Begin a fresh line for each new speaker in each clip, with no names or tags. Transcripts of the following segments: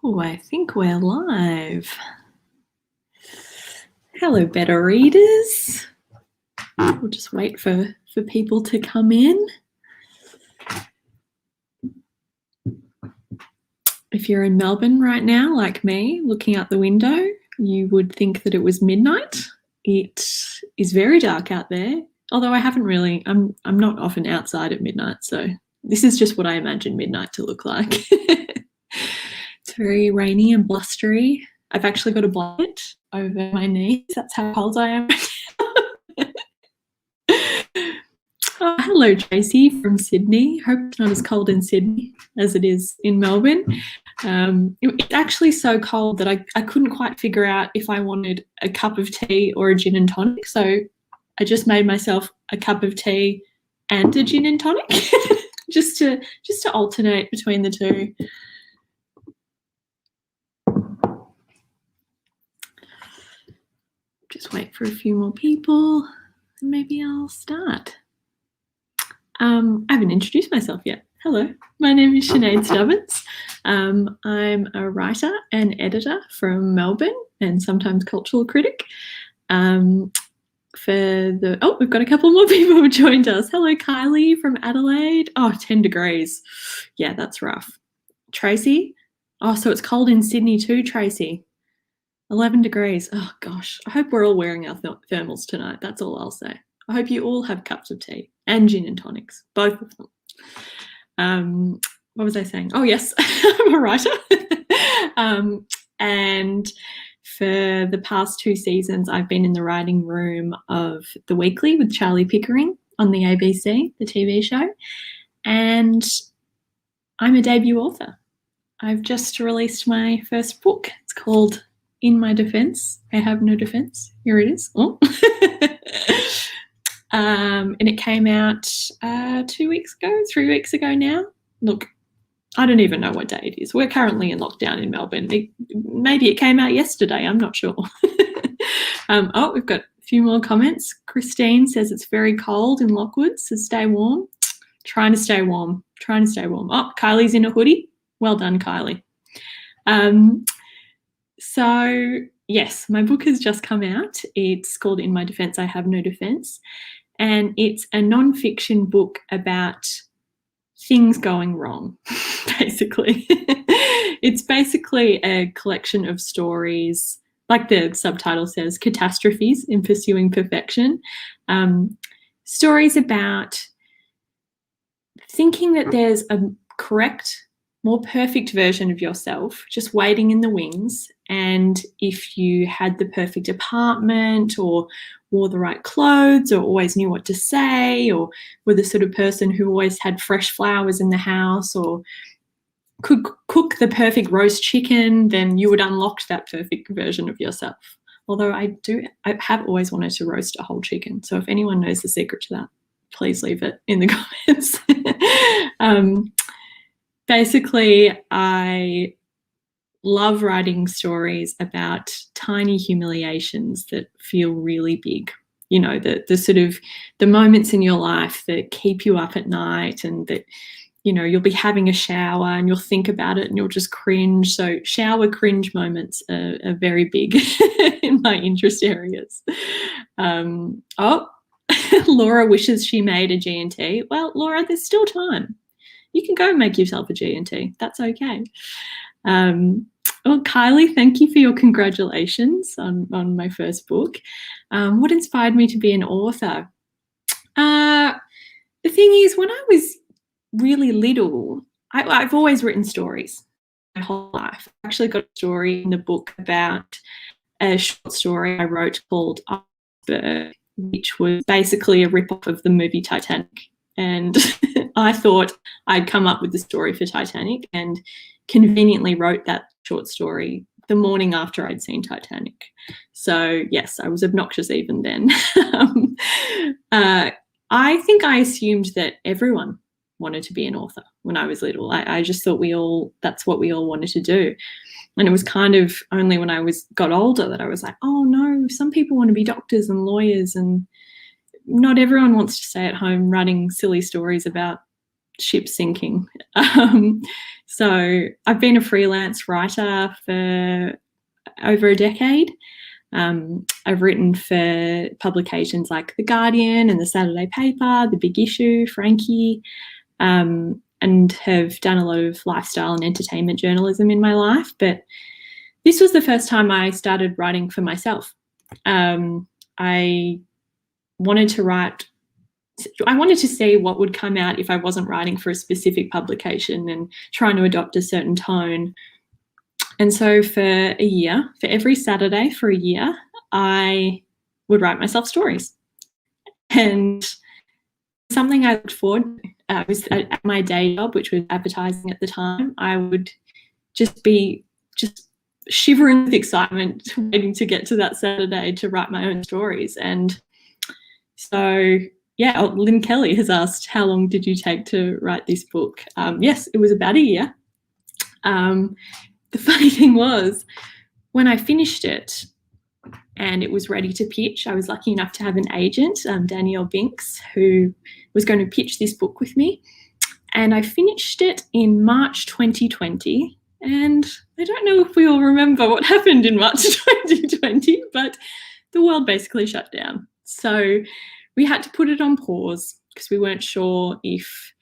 Oh, I think we're live. Hello, beta readers. We'll just wait for people to come in. If you're in Melbourne right now, like me, looking out the window, you would think that it was midnight. It is very dark out there, although I haven't really, I'm not often outside at midnight, so this is just what I imagine midnight to look like. It's very rainy and blustery. I've actually got a blanket over my knees. That's how cold I am. Oh, hello, Tracy from Sydney. Hope it's not as cold in Sydney as it is in Melbourne. It's actually so cold that I couldn't quite figure out if I wanted a cup of tea or a gin and tonic. So I just made myself a cup of tea and a gin and tonic just to alternate between the two. Just wait for a few more people and maybe I'll start. I haven't introduced myself yet. Hello, my name is Sinéad Stubbins. I'm a writer and editor from Melbourne and sometimes cultural critic. We've got a couple more people who have joined us. Hello, Kylie from Adelaide. Oh, 10 degrees. Yeah, that's rough. Tracy. Oh, so it's cold in Sydney too, Tracy. 11 degrees. Oh, gosh. I hope we're all wearing our thermals tonight. That's all I'll say. I hope you all have cups of tea and gin and tonics, both of them. What was I saying? Oh, yes, I'm a writer. And for the past 2 seasons, I've been in the writing room of The Weekly with Charlie Pickering on the ABC, the TV show. And I'm a debut author. I've just released my first book. It's called In My Defense, I Have No Defense. Here it is. Oh. And it came out 3 weeks ago now. Look, I don't even know what day it is. We're currently in lockdown in Melbourne. Maybe it came out yesterday. I'm not sure. We've got a few more comments. Christine says it's very cold in Lockwood, so stay warm. Trying to stay warm. Oh, Kylie's in a hoodie. Well done, Kylie. So, yes, my book has just come out. It's called In My Defense, I Have No Defense. And it's a non-fiction book about things going wrong, basically. It's basically a collection of stories, like the subtitle says, Catastrophes in Pursuing Perfection. Stories about thinking that there's a correct, more perfect version of yourself just waiting in the wings. And if you had the perfect apartment or wore the right clothes or always knew what to say or were the sort of person who always had fresh flowers in the house or could cook the perfect roast chicken, then you would unlock that perfect version of yourself. Although I have always wanted to roast a whole chicken. So if anyone knows the secret to that, please leave it in the comments. Basically, I love writing stories about tiny humiliations that feel really big. You know, the sort of the moments in your life that keep you up at night and that, you know, you'll be having a shower and you'll think about it and you'll just cringe. So shower cringe moments are very big in my interest areas. Laura wishes she made a G&T. Well, Laura, there's still time. You can go and make yourself a G&T. That's okay. Kylie, thank you for your congratulations on my first book. What inspired me to be an author? The thing is, when I was really little, I've always written stories my whole life. I actually got a story in the book about a short story I wrote called Iceberg, which was basically a rip-off of the movie Titanic. And I thought I'd come up with the story for Titanic and conveniently wrote that short story the morning after I'd seen Titanic. So, yes, I was obnoxious even then. I think I assumed that everyone wanted to be an author when I was little. I just thought that's what we all wanted to do. And it was kind of only when I got older that I was like, oh, no, some people want to be doctors and lawyers and not everyone wants to stay at home writing silly stories about ship's sinking. So I've been a freelance writer for over a decade. I've written for publications like The Guardian and The Saturday Paper, The Big Issue, Frankie, and have done a lot of lifestyle and entertainment journalism in my life. But this was the first time I started writing for myself. I wanted to see what would come out if I wasn't writing for a specific publication and trying to adopt a certain tone. And so for every Saturday for a year, I would write myself stories. And something I looked forward to was at my day job, which was advertising at the time. I would just be shivering with excitement, waiting to get to that Saturday to write my own stories. And so, Lynn Kelly has asked, how long did you take to write this book? Yes, it was about a year. The funny thing was, when I finished it and it was ready to pitch, I was lucky enough to have an agent, Danielle Binks, who was going to pitch this book with me. And I finished it in March 2020. And I don't know if we all remember what happened in March 2020, but the world basically shut down. So we had to put it on pause because we weren't sure if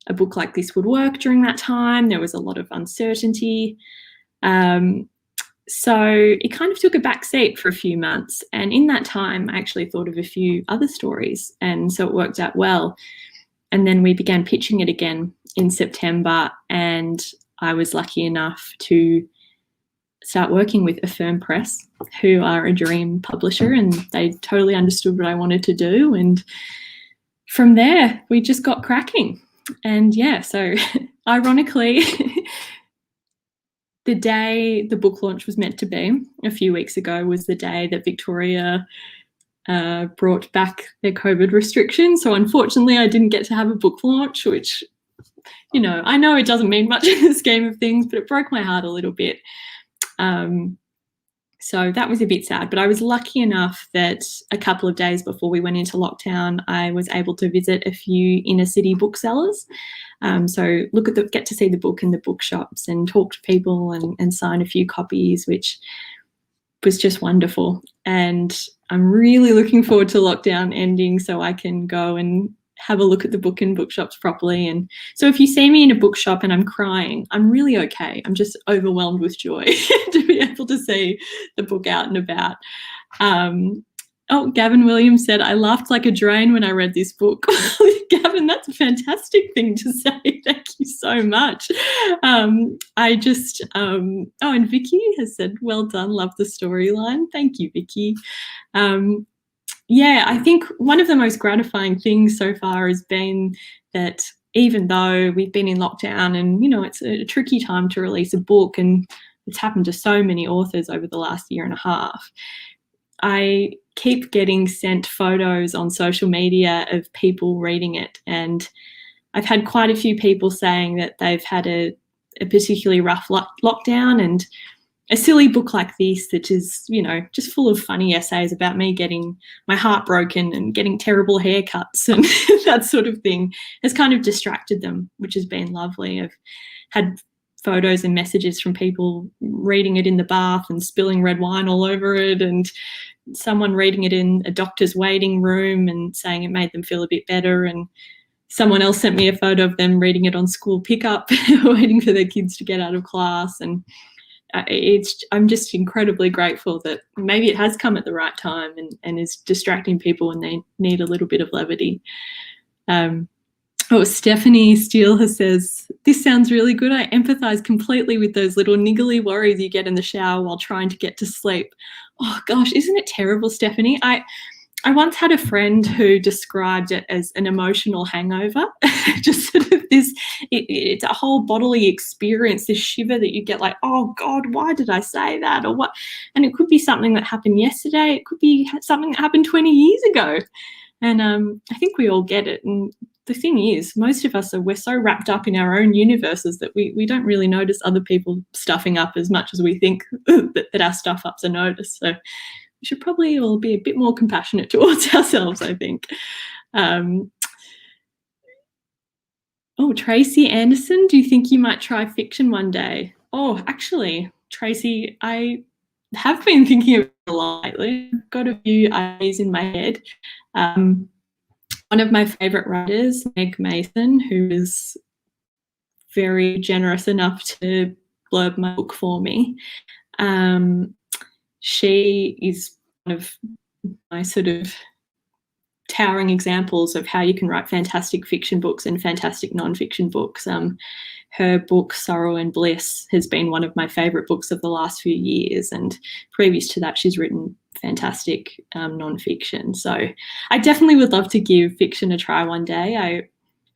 a book like this would work during that time. There was a lot of uncertainty. So it kind of took a back seat for a few months. And in that time, I actually thought of a few other stories. And so it worked out well. And then we began pitching it again in September. And I was lucky enough to start working with Affirm Press, who are a dream publisher, and they totally understood what I wanted to do. And from there, we just got cracking. And so ironically, the day the book launch was meant to be, a few weeks ago, was the day that Victoria brought back their COVID restrictions. So unfortunately, I didn't get to have a book launch, which, I know it doesn't mean much in the scheme of things, but it broke my heart a little bit. So that was a bit sad, but I was lucky enough that a couple of days before we went into lockdown, I was able to visit a few inner city booksellers. So get to see the book in the bookshops and talk to people and sign a few copies, which was just wonderful. And I'm really looking forward to lockdown ending so I can go and have a look at the book in bookshops properly. And so if you see me in a bookshop and I'm crying, I'm really okay. I'm just overwhelmed with joy to be able to see the book out and about. Gavin Williams said, I laughed like a drain when I read this book. Gavin, that's a fantastic thing to say. Thank you so much. And Vicky has said, well done, love the storyline. Thank you, Vicky. I think one of the most gratifying things so far has been that even though we've been in lockdown and, it's a tricky time to release a book, and it's happened to so many authors over the last year and a half, I keep getting sent photos on social media of people reading it. And I've had quite a few people saying that they've had a particularly rough lockdown, and a silly book like this that is, just full of funny essays about me getting my heart broken and getting terrible haircuts and that sort of thing has kind of distracted them, which has been lovely. I've had photos and messages from people reading it in the bath and spilling red wine all over it, and someone reading it in a doctor's waiting room and saying it made them feel a bit better. And someone else sent me a photo of them reading it on school pickup, waiting for their kids to get out of class. And I'm just incredibly grateful that maybe it has come at the right time and is distracting people when they need a little bit of levity. Stephanie Steele says, this sounds really good. I empathise completely with those little niggly worries you get in the shower while trying to get to sleep. Oh gosh, isn't it terrible, Stephanie? I once had a friend who described it as an emotional hangover, just sort of this, it's a whole bodily experience, this shiver that you get like, oh God, why did I say that? Or what? And it could be something that happened yesterday. It could be something that happened 20 years ago. And I think we all get it. And the thing is, most of us we're so wrapped up in our own universes that we don't really notice other people stuffing up as much as we think that our stuff ups are noticed. So we should probably all be a bit more compassionate towards ourselves, I think. Oh, Tracy Anderson, do you think you might try fiction one day? Oh, actually, Tracy, I have been thinking of it a lot lately. I've got a few ideas in my head. One of my favourite writers, Meg Mason, who is very generous enough to blurb my book for me. She is one of my sort of towering examples of how you can write fantastic fiction books and fantastic non-fiction books. Her book, Sorrow and Bliss, has been one of my favourite books of the last few years. And previous to that, she's written fantastic non-fiction. So I definitely would love to give fiction a try one day.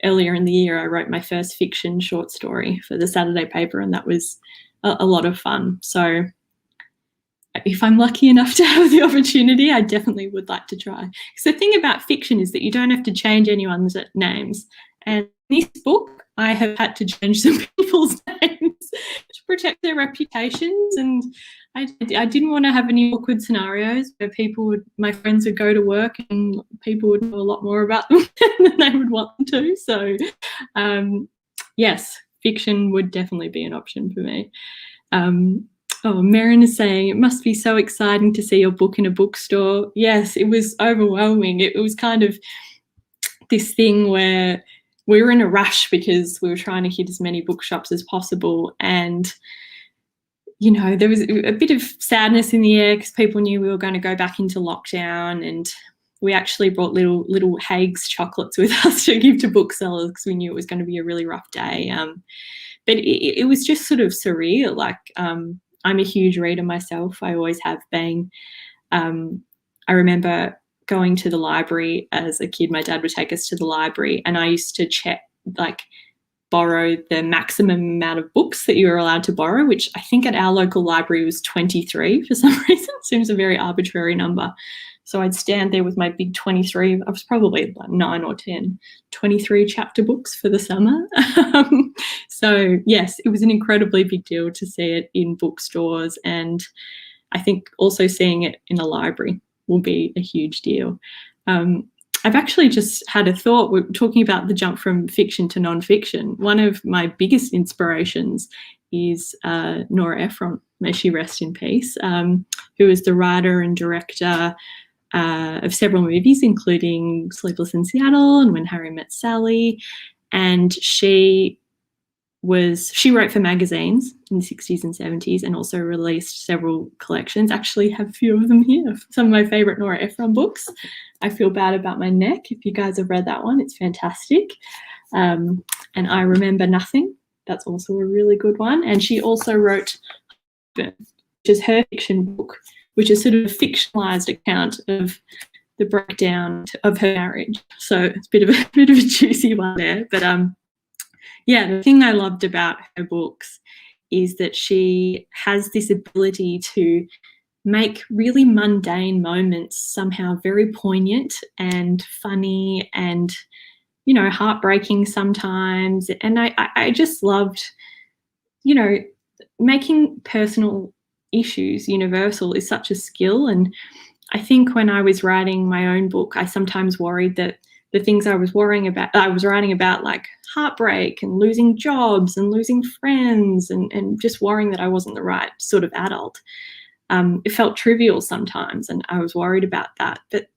Earlier in the year, I wrote my first fiction short story for the Saturday paper, and that was a lot of fun. So if I'm lucky enough to have the opportunity, I definitely would like to try. Because the thing about fiction is that you don't have to change anyone's names. And in this book, I have had to change some people's names to protect their reputations. And I didn't want to have any awkward scenarios where my friends would go to work and people would know a lot more about them than they would want them to. So, yes, fiction would definitely be an option for me. Oh, Marin is saying, it must be so exciting to see your book in a bookstore. Yes, it was overwhelming. It was kind of this thing where we were in a rush because we were trying to hit as many bookshops as possible. And, you know, there was a bit of sadness in the air because people knew we were going to go back into lockdown. And we actually brought little Hague's chocolates with us to give to booksellers because we knew it was going to be a really rough day. But it was just sort of surreal. Like, I'm a huge reader myself. I always have been. I remember going to the library as a kid. My dad would take us to the library and I used to borrow the maximum amount of books that you were allowed to borrow, which I think at our local library was 23 for some reason. Seems a very arbitrary number. So I'd stand there with my big 23, I was probably like 9 or 10, 23 chapter books for the summer. So yes, it was an incredibly big deal to see it in bookstores, and I think also seeing it in a library will be a huge deal. I've actually just had a thought. We're talking about the jump from fiction to non-fiction. One of my biggest inspirations is Nora Ephron, may she rest in peace, who is the writer and director of several movies, including Sleepless in Seattle and When Harry Met Sally. And she wrote for magazines in the 60s and 70s and also released several collections. Actually have a few of them here. Some of my favourite Nora Ephron books. I Feel Bad About My Neck. If you guys have read that one, it's fantastic. And I Remember Nothing. That's also a really good one. And she also wrote, which is her fiction book, which is sort of a fictionalized account of the breakdown of her marriage. So it's a bit of a juicy one there. But yeah, the thing I loved about her books is that she has this ability to make really mundane moments somehow very poignant and funny and, you know, heartbreaking sometimes. And I just loved, you know, making personal issues universal is such a skill. And I think when I was writing my own book, I sometimes worried that the things I was writing about like heartbreak and losing jobs and losing friends and just worrying that I wasn't the right sort of adult. It felt trivial sometimes and I was worried about that. But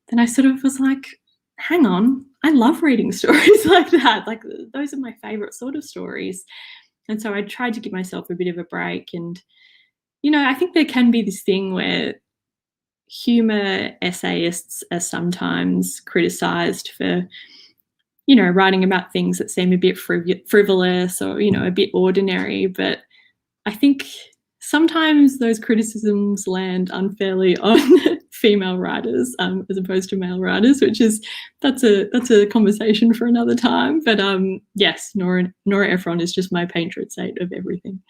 then I sort of was like, hang on, I love reading stories like that. Like those are my favorite sort of stories. And so I tried to give myself a bit of a break. And, you know, I think there can be this thing where humor essayists are sometimes criticized for, you know, writing about things that seem a bit frivolous or, you know, a bit ordinary. But I think sometimes those criticisms land unfairly on female writers as opposed to male writers, that's a conversation for another time. But yes, Nora Ephron is just my patron saint of everything.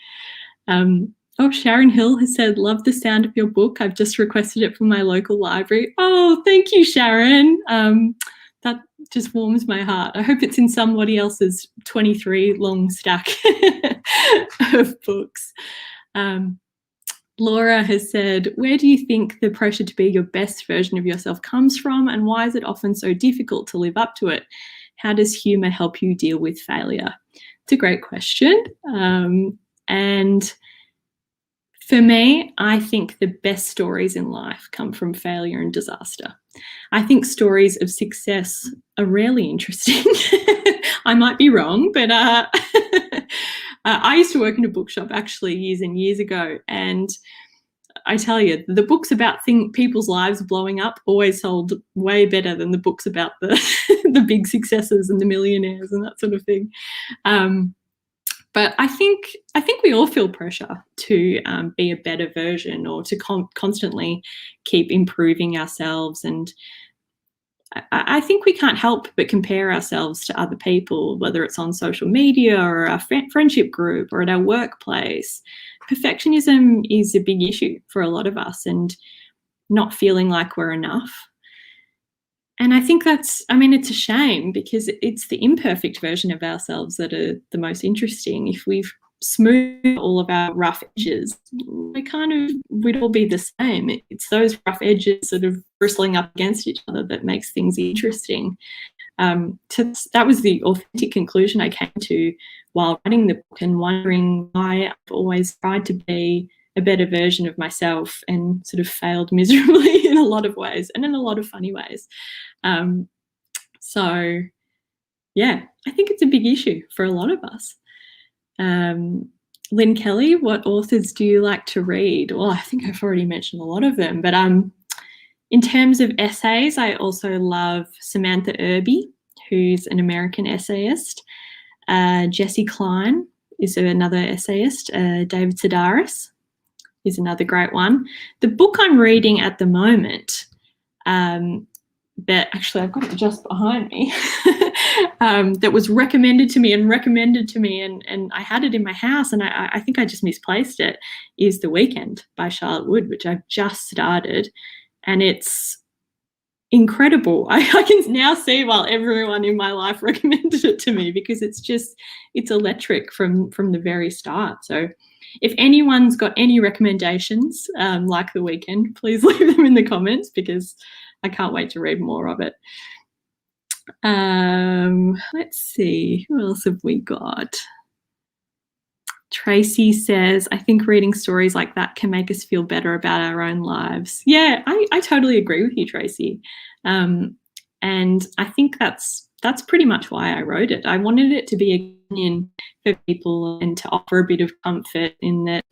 Oh, Sharon Hill has said, love the sound of your book. I've just requested it from my local library. Oh, thank you, Sharon. That just warms my heart. I hope it's in somebody else's 23 long stack of books. Laura has said, where do you think the pressure to be your best version of yourself comes from, and why is it often so difficult to live up to it? How does humour help you deal with failure? It's a great question. And for me, I think the best stories in life come from failure and disaster. I think stories of success are rarely interesting. I might be wrong, but I used to work in a bookshop actually years and years ago, and I tell you, the books about people's lives blowing up always sold way better than the books about the the big successes and the millionaires and that sort of thing. But I think we all feel pressure to be a better version, or to constantly keep improving ourselves. And I think we can't help but compare ourselves to other people, whether it's on social media or our friendship group or at our workplace. Perfectionism is a big issue for a lot of us, and not feeling like we're enough. And I think it's a shame, because it's the imperfect version of ourselves that are the most interesting. If we've smoothed all of our rough edges, we'd all be the same. It's those rough edges sort of bristling up against each other that makes things interesting. That was the authentic conclusion I came to while writing the book, and wondering why I've always tried to be a better version of myself and sort of failed miserably in a lot of ways, and in a lot of funny ways. So yeah, I think it's a big issue for a lot of us. Lynn Kelly, what authors do you like to read? Well, I think I've already mentioned a lot of them, but in terms of essays, I also love Samantha Irby, who's an American essayist. Jessie Klein is another essayist. David Sedaris is another great one. The book I'm reading at the moment, that actually I've got it just behind me, that was recommended to me, and I had it in my house, and I think I just misplaced it, is The Weekend by Charlotte Wood, which I've just started, and it's incredible. I can now see why everyone in my life recommended it to me, because it's electric from the very start. So if anyone's got any recommendations like The Weekend, please leave them in the comments, because I can't wait to read more of it. Let's see, who else have we got? Tracy says, I think reading stories like that can make us feel better about our own lives. Yeah, I totally agree with you, Tracy. And I think that's pretty much why I wrote it. I wanted it to be a companion for people, and to offer a bit of comfort in that,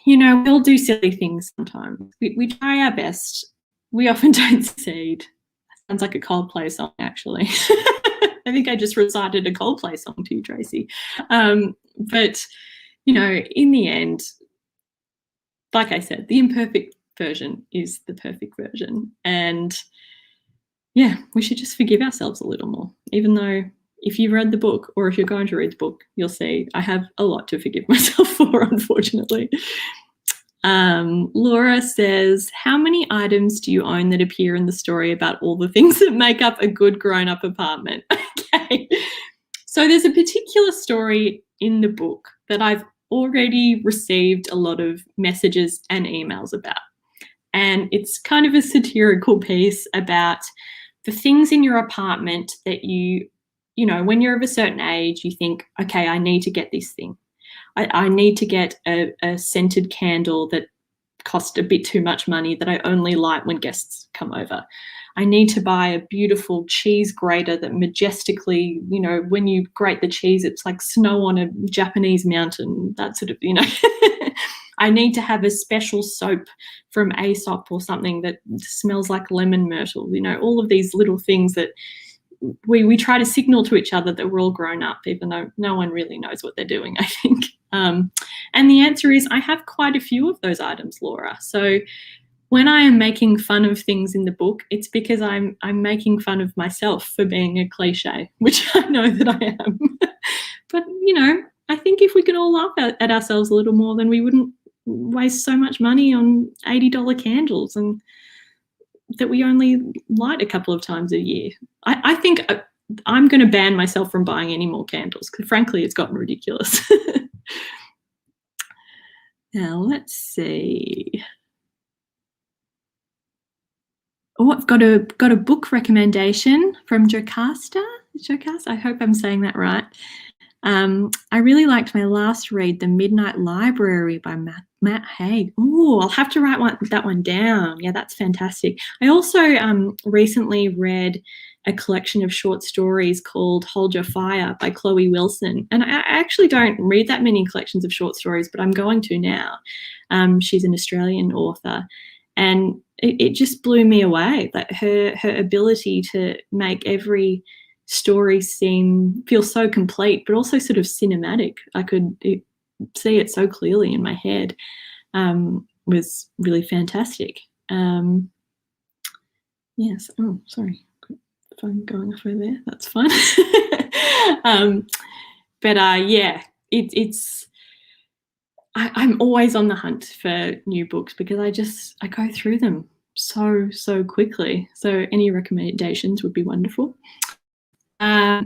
we'll do silly things sometimes. We try our best. We often don't succeed. Sounds like a Coldplay song, actually. I think I just recited a Coldplay song to you, Tracy. But, in the end, like I said, the imperfect version is the perfect version. And yeah, we should just forgive ourselves a little more, even though if you've read the book, or if you're going to read the book, you'll see I have a lot to forgive myself for, unfortunately. Laura says, how many items do you own that appear in the story about all the things that make up a good grown-up apartment? Okay. So there's a particular story in the book that I've already received a lot of messages and emails about. And it's kind of a satirical piece about the things in your apartment that when you're of a certain age, you think, okay, I need to get this thing. I need to get a scented candle that cost a bit too much money, that I only light when guests come over. I need to buy a beautiful cheese grater that majestically, when you grate the cheese, it's like snow on a Japanese mountain, that sort of, I need to have a special soap from Aesop or something that smells like lemon myrtle, all of these little things that we try to signal to each other that we're all grown up, even though no one really knows what they're doing, I think. And the answer is I have quite a few of those items, Laura. So when I am making fun of things in the book, it's because I'm making fun of myself for being a cliche, which I know that I am. But, I think if we could all laugh at ourselves a little more, then we wouldn't waste so much money on $80 candles, and that we only light a couple of times a year. I think I'm going to ban myself from buying any more candles, because frankly, it's gotten ridiculous. Now, let's see. Oh, I've got a book recommendation from Jocasta. Jokas. I hope I'm saying that right. I really liked my last read, The Midnight Library by Matt Haig. Oh, I'll have to write that one down. Yeah, that's fantastic. I also recently read a collection of short stories called Hold Your Fire by Chloe Wilson. And I actually don't read that many collections of short stories, but I'm going to now. She's an Australian author. And it just blew me away, that her ability to make every story feel so complete, but also sort of cinematic. I could see it so clearly in my head. Was really fantastic. Yes. Oh, sorry. Phone going off over there. That's fine. Yeah, it's. I'm always on the hunt for new books because I go through them so quickly. So any recommendations would be wonderful. So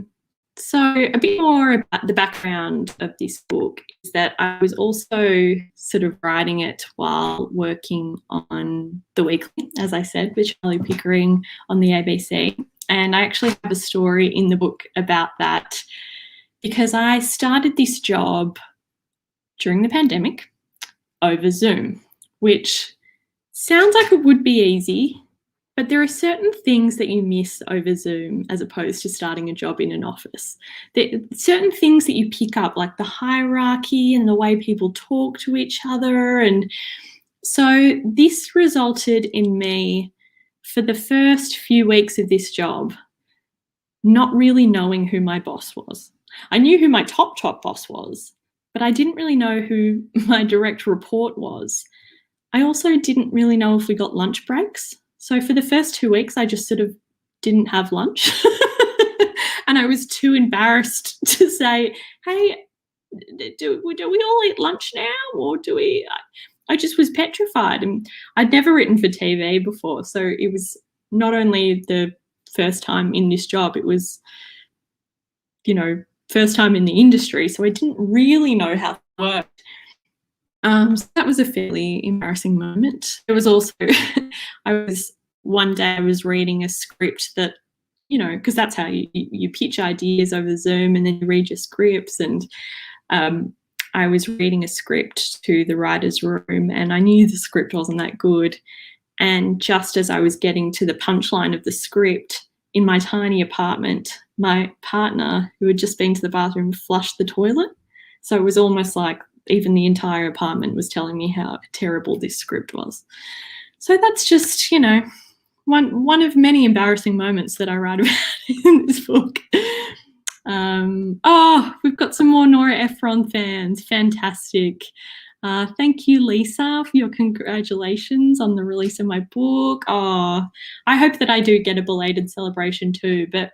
a bit more about the background of this book is that I was also sort of writing it while working on The Weekly, as I said, with Charlie Pickering on the ABC. And I actually have a story in the book about that because I started this job during the pandemic over Zoom, which sounds like it would be easy, but there are certain things that you miss over Zoom as opposed to starting a job in an office. There are certain things that you pick up, like the hierarchy and the way people talk to each other. And so this resulted in me, for the first few weeks of this job, not really knowing who my boss was. I knew who my top boss was, but I didn't really know who my direct report was. I also didn't really know if we got lunch breaks. So for the first 2 weeks, I just sort of didn't have lunch. And I was too embarrassed to say, hey, do we all eat lunch now? Or do we? I just was petrified. And I'd never written for TV before. So it was not only the first time in this job, it was, first time in the industry. So I didn't really know how it worked. So that was a fairly embarrassing moment. It was also, one day I was reading a script that, because that's how you pitch ideas over Zoom and then you read your scripts. And I was reading a script to the writer's room and I knew the script wasn't that good. And just as I was getting to the punchline of the script in my tiny apartment, my partner, who had just been to the bathroom, flushed the toilet. So it was almost like even the entire apartment was telling me how terrible this script was. So that's just, one of many embarrassing moments that I write about in this book. We've got some more Nora Ephron fans. Fantastic. Thank you, Lisa, for your congratulations on the release of my book. I hope that I do get a belated celebration too. But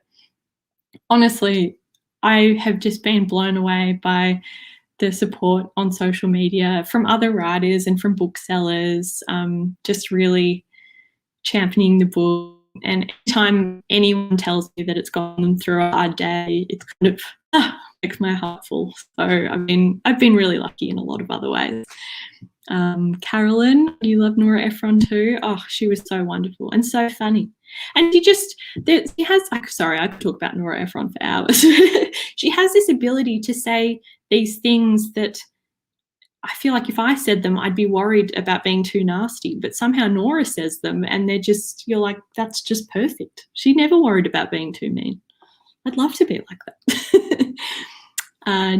honestly, I have just been blown away by the support on social media from other writers and from booksellers, just really championing the book. And anytime anyone tells me that it's gone them through a hard day, it's kind of makes my heart full. So I've been really lucky in a lot of other ways. Carolyn, you love Nora Ephron too. Oh, she was so wonderful and so funny. And she has, sorry, I could talk about Nora Ephron for hours. She has this ability to say these things that I feel like if I said them, I'd be worried about being too nasty. But somehow Nora says them and you're like, that's just perfect. She never worried about being too mean. I'd love to be like that.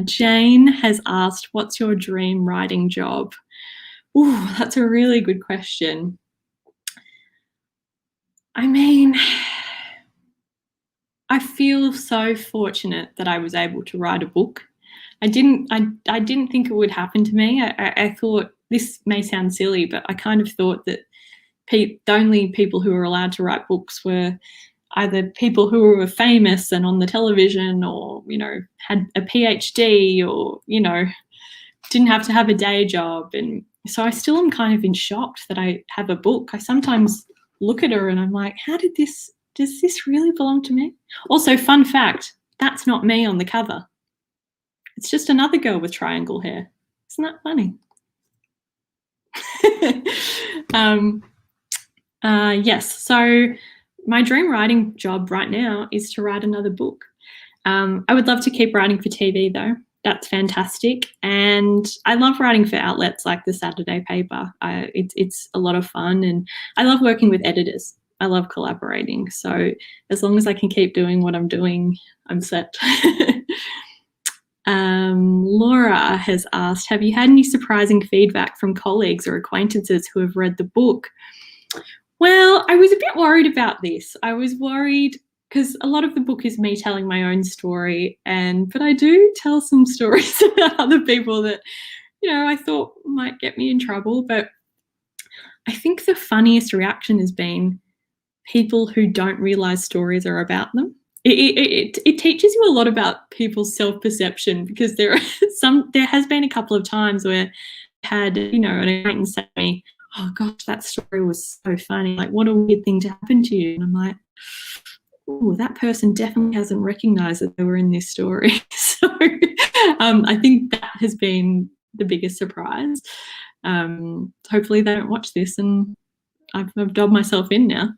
Jane has asked, what's your dream writing job? Ooh, that's a really good question. I mean, I feel so fortunate that I was able to write a book. I didn't think it would happen to me. I thought, this may sound silly, but I kind of thought that the only people who were allowed to write books were either people who were famous and on the television or, had a PhD or, didn't have to have a day job. And so I still am kind of in shock that I have a book. I sometimes look at her and I'm like, does this really belong to me? Also, fun fact, that's not me on the cover. It's just another girl with triangle hair. Isn't that funny? Yes, so my dream writing job right now is to write another book. I would love to keep writing for TV though. That's fantastic. And I love writing for outlets like the Saturday paper. It's a lot of fun, and I love working with editors. I love collaborating. So as long as I can keep doing what I'm doing, I'm set. Laura has asked, have you had any surprising feedback from colleagues or acquaintances who have read the book? Well, I was a bit worried about this. I was worried because a lot of the book is me telling my own story, but I do tell some stories about other people that, I thought might get me in trouble. But I think the funniest reaction has been people who don't realize stories are about them. It teaches you a lot about people's self-perception, because there has been a couple of times where I had, an acquaintance say to me, oh gosh, that story was so funny. Like, what a weird thing to happen to you. And I'm like, oh, that person definitely hasn't recognized that they were in this story. So I think that has been the biggest surprise. Hopefully they don't watch this, and I've dobbed myself in now.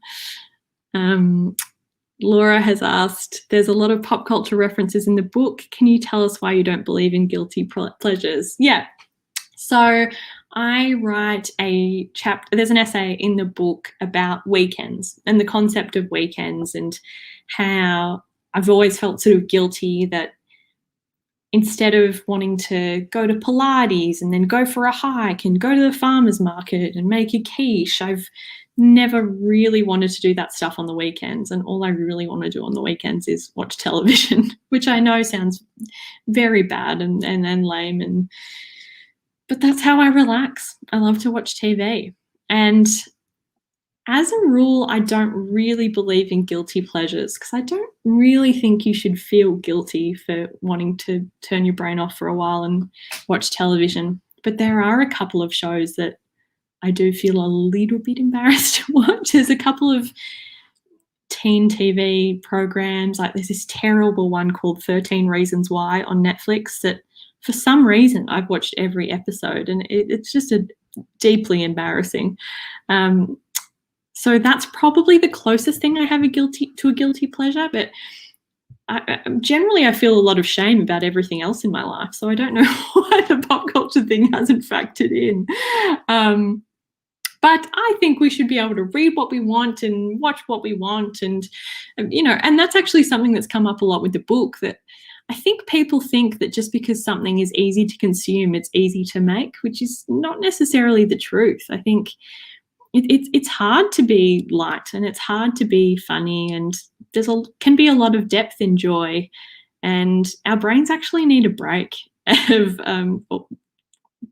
Laura has asked, there's a lot of pop culture references in the book. Can you tell us why you don't believe in guilty pleasures? Yeah. So I write a chapter, there's an essay in the book about weekends and the concept of weekends, and how I've always felt sort of guilty that instead of wanting to go to Pilates and then go for a hike and go to the farmer's market and make a quiche, I've never really wanted to do that stuff on the weekends. And all I really want to do on the weekends is watch television, which I know sounds very bad and lame, but that's how I relax. I love to watch TV. And as a rule, I don't really believe in guilty pleasures, because I don't really think you should feel guilty for wanting to turn your brain off for a while and watch television. But there are a couple of shows that I do feel a little bit embarrassed to watch. There's a couple of teen TV programs, like there's this terrible one called 13 Reasons Why on Netflix that for some reason I've watched every episode, and it's just deeply embarrassing. So that's probably the closest thing I have to a guilty pleasure, but generally I feel a lot of shame about everything else in my life, so I don't know why the pop culture thing hasn't factored in. But I think we should be able to read what we want and watch what we want, and that's actually something that's come up a lot with the book, that I think people think that just because something is easy to consume, it's easy to make, which is not necessarily the truth. I think it's hard to be light, and it's hard to be funny, and can be a lot of depth in joy, and our brains actually need a break of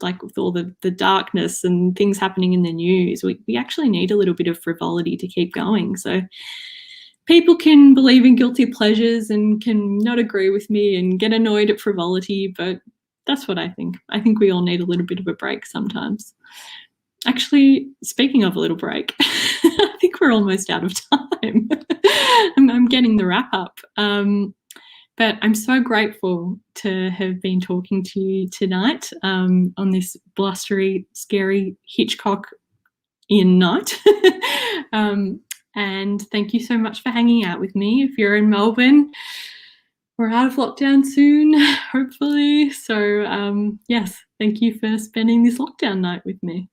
like with all the darkness and things happening in the news. We actually need a little bit of frivolity to keep going. So people can believe in guilty pleasures and can not agree with me and get annoyed at frivolity, but that's what I think. I think we all need a little bit of a break sometimes. Actually, speaking of a little break, I think we're almost out of time. I'm getting the wrap up. But I'm so grateful to have been talking to you tonight on this blustery, scary Hitchcock-ian night. And thank you so much for hanging out with me. If you're in Melbourne, we're out of lockdown soon, hopefully. So, yes, thank you for spending this lockdown night with me.